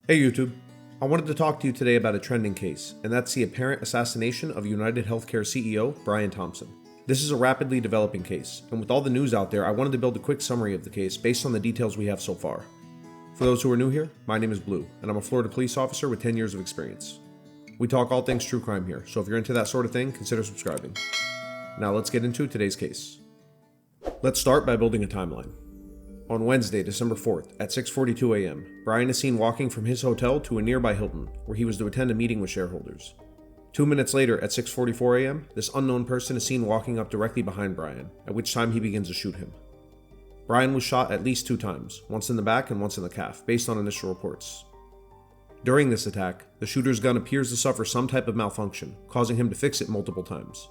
Hey YouTube, I wanted to talk to you today about a trending case, and that's the apparent assassination of United Healthcare CEO Brian Thompson. This is a rapidly developing case, and with all the news out there, I wanted to build a quick summary of the case based on the details we have so far. For those who are new here, my name is Blue, and I'm a Florida police officer with 10 years of experience. We talk all things true crime here, so if you're into that sort of thing, consider subscribing. Now let's get into today's case. Let's start by building a timeline. On Wednesday, December 4th, at 6:42 a.m., Brian is seen walking from his hotel to a nearby Hilton, where he was to attend a meeting with shareholders. 2 minutes later, at 6:44 a.m., this unknown person is seen walking up directly behind Brian, at which time he begins to shoot him. Brian was shot at least 2 times, once in the back and once in the calf, based on initial reports. During this attack, the shooter's gun appears to suffer some type of malfunction, causing him to fix it multiple times.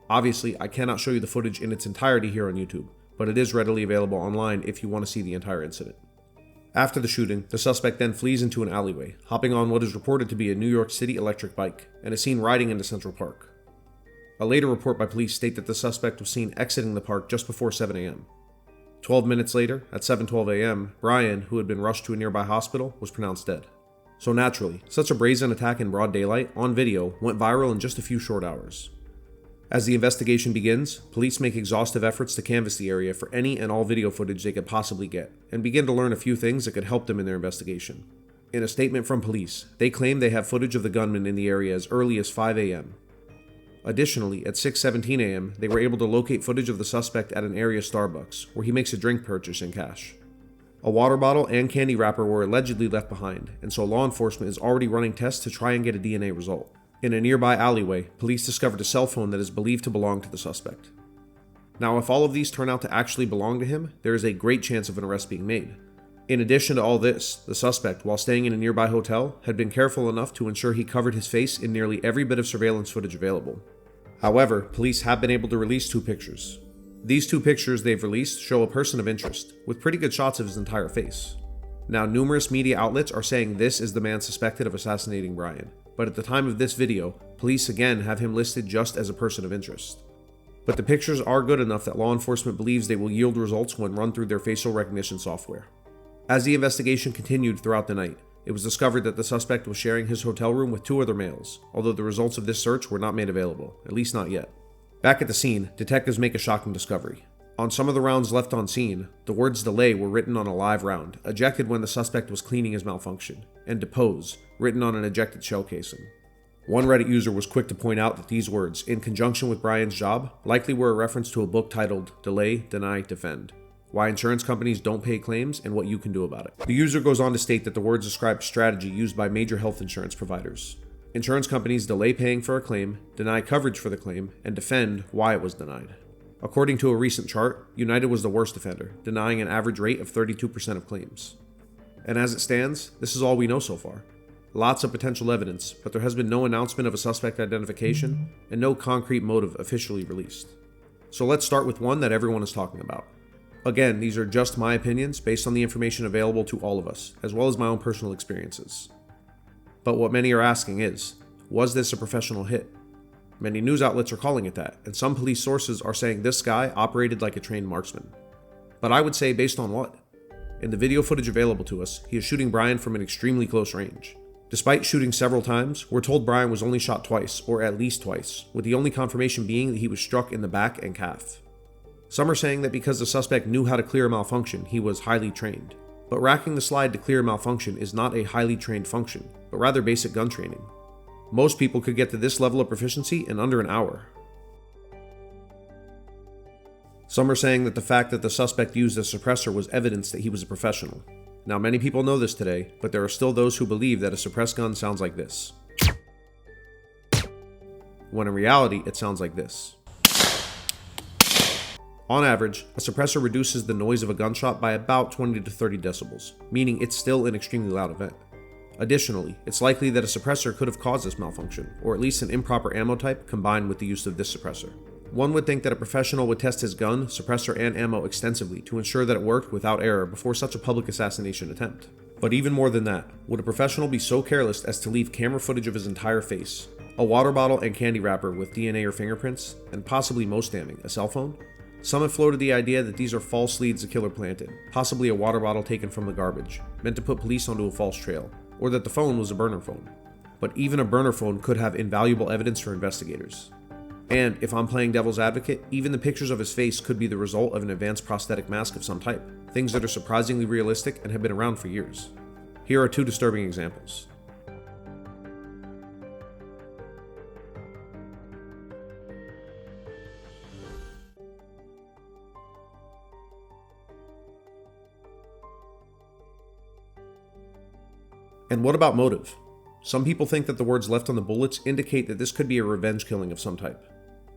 Obviously, I cannot show you the footage in its entirety here on YouTube, but it is readily available online if you want to see the entire incident. After the shooting, the suspect then flees into an alleyway, hopping on what is reported to be a New York City electric bike, and is seen riding into Central Park. A later report by police state that the suspect was seen exiting the park just before 7 a.m. 12 minutes later, at 7:12 a.m., Brian, who had been rushed to a nearby hospital, was pronounced dead. So naturally, such a brazen attack in broad daylight, on video, went viral in just a few short hours. As the investigation begins, police make exhaustive efforts to canvass the area for any and all video footage they could possibly get, and begin to learn a few things that could help them in their investigation. In a statement from police, they claim they have footage of the gunman in the area as early as 5 a.m. Additionally, at 6:17 a.m., they were able to locate footage of the suspect at an area Starbucks, where he makes a drink purchase in cash. A water bottle and candy wrapper were allegedly left behind, and so law enforcement is already running tests to try and get a DNA result. In a nearby alleyway, police discovered a cell phone that is believed to belong to the suspect. Now, if all of these turn out to actually belong to him, there is a great chance of an arrest being made. In addition to all this, the suspect, while staying in a nearby hotel, had been careful enough to ensure he covered his face in nearly every bit of surveillance footage available. However, police have been able to release 2 pictures. These 2 pictures they've released show a person of interest, with pretty good shots of his entire face. Now, numerous media outlets are saying this is the man suspected of assassinating Brian, but at the time of this video, police again have him listed just as a person of interest. But the pictures are good enough that law enforcement believes they will yield results when run through their facial recognition software. As the investigation continued throughout the night, it was discovered that the suspect was sharing his hotel room with 2 other males, although the results of this search were not made available, at least not yet. Back at the scene, detectives make a shocking discovery. On some of the rounds left on scene, the words "delay" were written on a live round, ejected when the suspect was cleaning his malfunction, and "depose" written on an ejected shell casing. One Reddit user was quick to point out that these words, in conjunction with Brian's job, likely were a reference to a book titled Delay, Deny, Defend: Why Insurance Companies Don't Pay Claims and What You Can Do About It. The user goes on to state that the words describe strategy used by major health insurance providers. Insurance companies delay paying for a claim, deny coverage for the claim, and defend why it was denied. According to a recent chart, United was the worst offender, denying an average rate of 32% of claims. And as it stands, this is all we know so far. Lots of potential evidence, but there has been no announcement of a suspect identification, and no concrete motive officially released. So let's start with one that everyone is talking about. Again, these are just my opinions based on the information available to all of us, as well as my own personal experiences. But what many are asking is, was this a professional hit? Many news outlets are calling it that, and some police sources are saying this guy operated like a trained marksman. But I would say based on what? In the video footage available to us, he is shooting Brian from an extremely close range. Despite shooting several times, we're told Brian was only shot twice, or at least twice, with the only confirmation being that he was struck in the back and calf. Some are saying that because the suspect knew how to clear a malfunction, he was highly trained. But racking the slide to clear a malfunction is not a highly trained function, but rather basic gun training. Most people could get to this level of proficiency in under an hour. Some are saying that the fact that the suspect used a suppressor was evidence that he was a professional. Now, many people know this today, but there are still those who believe that a suppressed gun sounds like this, when in reality it sounds like this. On average, a suppressor reduces the noise of a gunshot by about 20 to 30 decibels, meaning it's still an extremely loud event. Additionally, it's likely that a suppressor could have caused this malfunction, or at least an improper ammo type combined with the use of this suppressor. One would think that a professional would test his gun, suppressor, and ammo extensively to ensure that it worked without error before such a public assassination attempt. But even more than that, would a professional be so careless as to leave camera footage of his entire face, a water bottle and candy wrapper with DNA or fingerprints, and possibly most damning, a cell phone? Some have floated the idea that these are false leads the killer planted, possibly a water bottle taken from the garbage, meant to put police onto a false trail, or that the phone was a burner phone. But even a burner phone could have invaluable evidence for investigators. And if I'm playing devil's advocate, even the pictures of his face could be the result of an advanced prosthetic mask of some type, things that are surprisingly realistic and have been around for years. Here are two disturbing examples. And what about motive? Some people think that the words left on the bullets indicate that this could be a revenge killing of some type.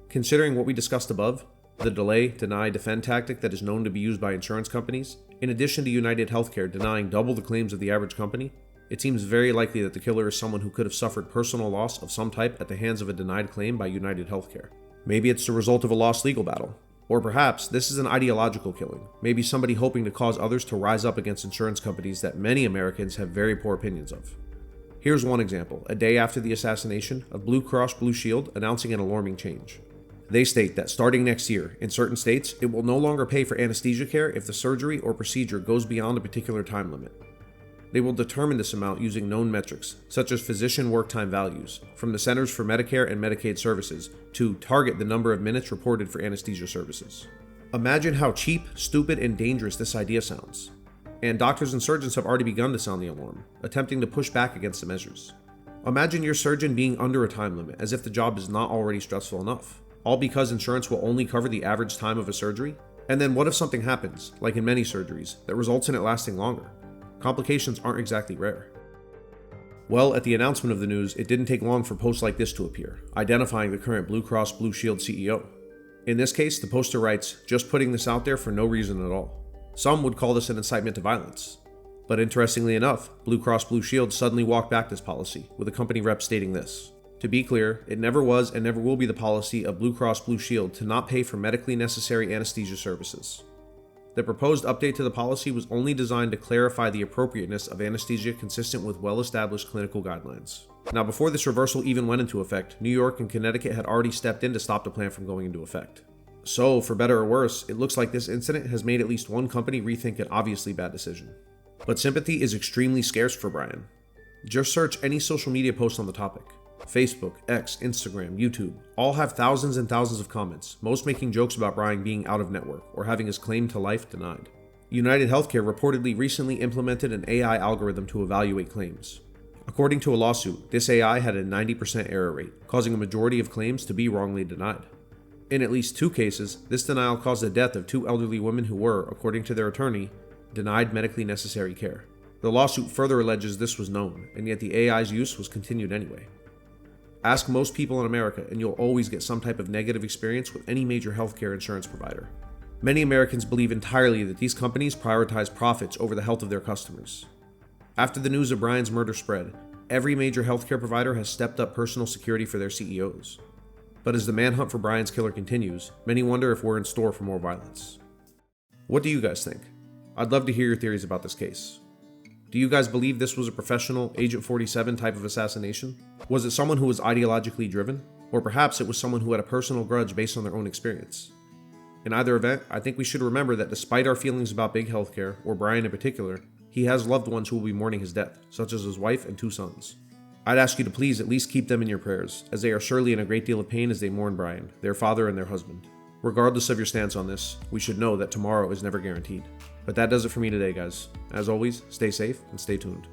Considering what we discussed above, the delay, deny, defend tactic that is known to be used by insurance companies, in addition to United Healthcare denying double the claims of the average company, it seems very likely that the killer is someone who could have suffered personal loss of some type at the hands of a denied claim by United Healthcare. Maybe it's the result of a lost legal battle. Or perhaps this is an ideological killing, maybe somebody hoping to cause others to rise up against insurance companies that many Americans have very poor opinions of. Here's one example, a day after the assassination of Blue Cross Blue Shield announcing an alarming change. They state that starting next year, in certain states, it will no longer pay for anesthesia care if the surgery or procedure goes beyond a particular time limit. They will determine this amount using known metrics, such as physician work time values, from the Centers for Medicare and Medicaid Services, to target the number of minutes reported for anesthesia services. Imagine how cheap, stupid, and dangerous this idea sounds. And doctors and surgeons have already begun to sound the alarm, attempting to push back against the measures. Imagine your surgeon being under a time limit, as if the job is not already stressful enough, all because insurance will only cover the average time of a surgery? And then what if something happens, like in many surgeries, that results in it lasting longer? Complications aren't exactly rare. Well, at the announcement of the news, it didn't take long for posts like this to appear, identifying the current Blue Cross Blue Shield CEO. In this case, the poster writes, "Just putting this out there for no reason at all." Some would call this an incitement to violence. But interestingly enough, Blue Cross Blue Shield suddenly walked back this policy, with a company rep stating this. To be clear, it never was and never will be the policy of Blue Cross Blue Shield to not pay for medically necessary anesthesia services. The proposed update to the policy was only designed to clarify the appropriateness of anesthesia consistent with well-established clinical guidelines. Now, before this reversal even went into effect, New York and Connecticut had already stepped in to stop the plan from going into effect. So, for better or worse, it looks like this incident has made at least one company rethink an obviously bad decision. But sympathy is extremely scarce for Brian. Just search any social media post on the topic. Facebook, X, Instagram, YouTube, all have thousands and thousands of comments, most making jokes about Brian being out of network or having his claim to life denied. United Healthcare reportedly recently implemented an AI algorithm to evaluate claims. According to a lawsuit, this AI had a 90% error rate, causing a majority of claims to be wrongly denied. In at least 2 cases, this denial caused the death of 2 elderly women who were, according to their attorney, denied medically necessary care. The lawsuit further alleges this was known, and yet the AI's use was continued anyway. Ask most people in America, and you'll always get some type of negative experience with any major healthcare insurance provider. Many Americans believe entirely that these companies prioritize profits over the health of their customers. After the news of Brian's murder spread, every major healthcare provider has stepped up personal security for their CEOs. But as the manhunt for Brian's killer continues, many wonder if we're in store for more violence. What do you guys think? I'd love to hear your theories about this case. Do you guys believe this was a professional Agent 47 type of assassination? Was it someone who was ideologically driven? Or perhaps it was someone who had a personal grudge based on their own experience? In either event, I think we should remember that despite our feelings about big healthcare, or Brian in particular, he has loved ones who will be mourning his death, such as his wife and 2 sons. I'd ask you to please at least keep them in your prayers, as they are surely in a great deal of pain as they mourn Brian, their father and their husband. Regardless of your stance on this, we should know that tomorrow is never guaranteed. But that does it for me today, guys. As always, stay safe and stay tuned.